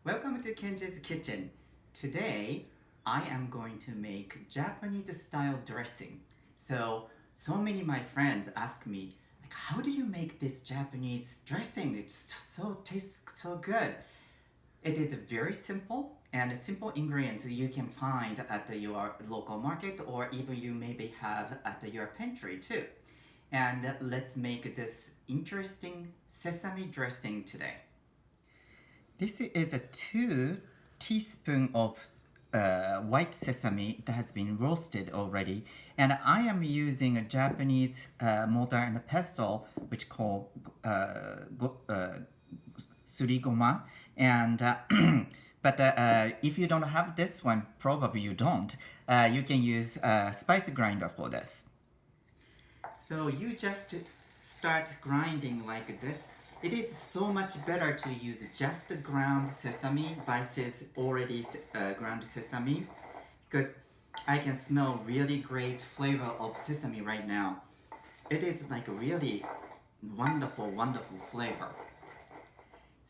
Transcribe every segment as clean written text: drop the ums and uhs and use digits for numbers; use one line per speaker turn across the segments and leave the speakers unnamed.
Welcome to KENJI'S kitchen. Today, I am going to make Japanese style dressing. So many of my friends ask me, like, how do you make this Japanese dressing? Tastes so good. It is very simple and simple ingredients you can find at your local market or even you maybe have at your pantry too. And let's make this interesting sesame dressing today. This is a 2 teaspoons of white sesame that has been roasted already, and I am using a Japanese mortar and pestle, which called surigoma. And but if you don't have this one, probably you don't. You can use a spice grinder for this. So you just start grinding like this. It is so much better to use just ground sesame versus already ground sesame because I can smell really great flavor of sesame right now. It is like a really wonderful flavor.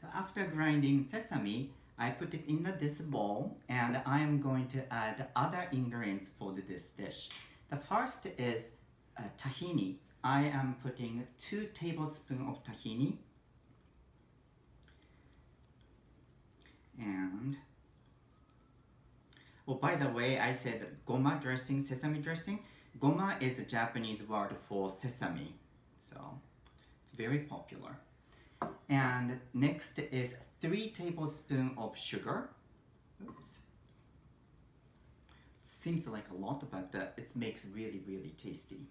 So after grinding sesame, I put it in this bowl and I am going to add other ingredients for this dish. The first is tahini. I am putting 2 tablespoons of tahini. And oh, by the way, I said goma dressing, sesame dressing. Goma is a Japanese word for sesame, so it's very popular. And next is 3 tablespoons of sugar. Oops. Seems like a lot, but it makes really tasty.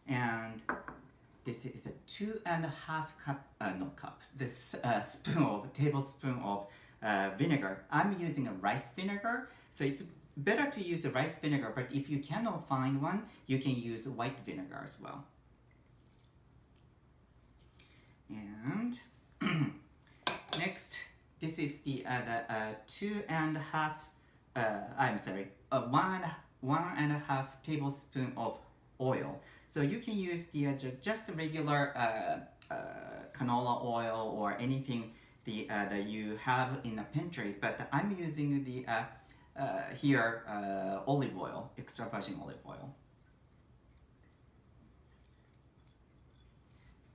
And this is a 2.5 cup. This tablespoon of vinegar. I'm using a rice vinegar, so it's better to use a rice vinegar. But if you cannot find one, you can use white vinegar as well. And next, this is the 1.5 tablespoon of oil. So you can use the just regular canola oil or anything that you have in a pantry, but I'm using the here olive oil, extra virgin olive oil.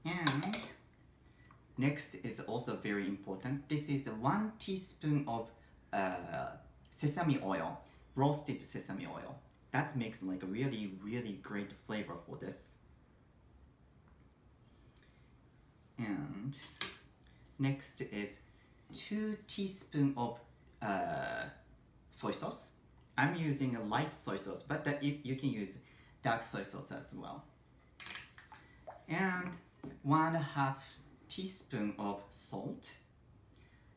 And next is also very important. This is 1 teaspoon of sesame oil, roasted sesame oil. That makes like a really great flavor for this. And next is 2 teaspoons of soy sauce. I'm using a light soy sauce, but you can use dark soy sauce as well. And 1.5 teaspoon of salt.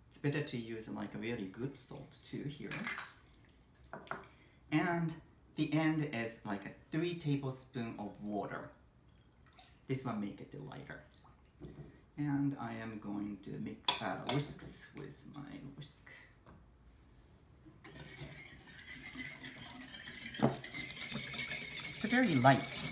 It's better to use like a really good salt too here. And the end is like a 3 tablespoons of water. This one make it lighter. And I am going to mix whisks with my whisk. It's very light.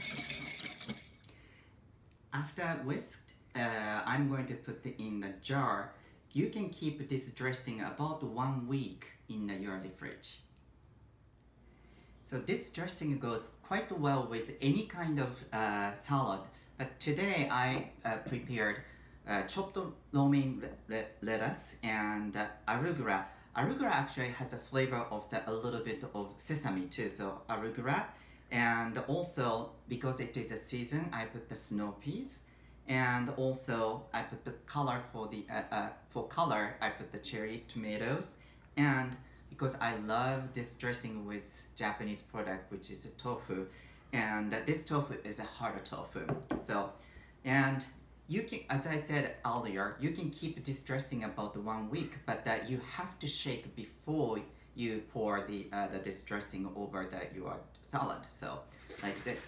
After whisked, I'm going to put it in the jar. You can keep this dressing about 1 week in your fridge. So this dressing goes quite well with any kind of salad. But today I prepared chopped romaine lettuce and arugula. Arugula actually has a flavor of a little bit of sesame too. So arugula, and also because it is a season, I put the snow peas, and also I put the color for the color. I put the cherry tomatoes, and because I love this dressing with Japanese product, which is a tofu, and this tofu is a harder tofu. So, and you can, as I said earlier, you can keep this dressing about 1 week, but you have to shake before you pour this dressing over your salad. So, like this.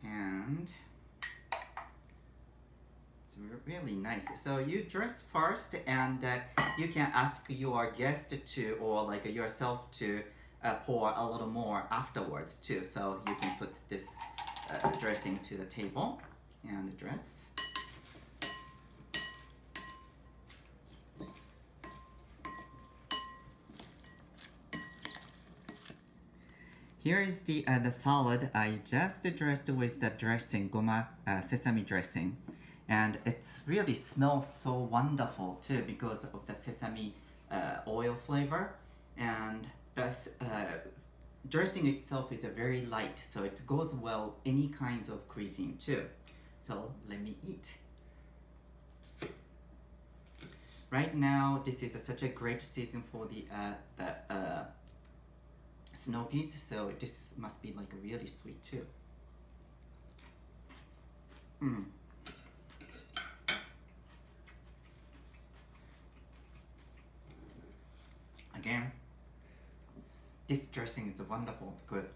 And it's really nice. So you dress first, and you can ask your guest to, or like yourself to pour a little more afterwards too. So you can put this dressing to the table and dress. Here is the salad I just dressed with the dressing, sesame dressing. And it's really smells so wonderful too because of the sesame oil flavor. And the dressing itself is very light, so it goes well any kinds of cuisine too. So let me eat. Right now, this is such a great season for the snow peas, so this must be like really sweet too. Again, this dressing is wonderful because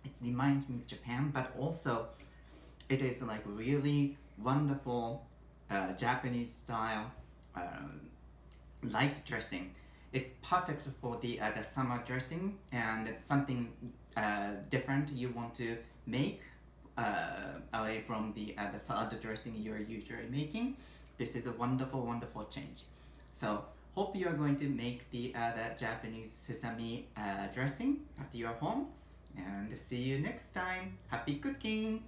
it reminds me of Japan, but also it is like really wonderful Japanese style light dressing. It's perfect for the summer dressing, and it's something different you want to make away from the salad dressing you're usually making. This is a wonderful, wonderful change. So hope you are going to make the Japanese sesame dressing at your home, and see you next time. Happy cooking!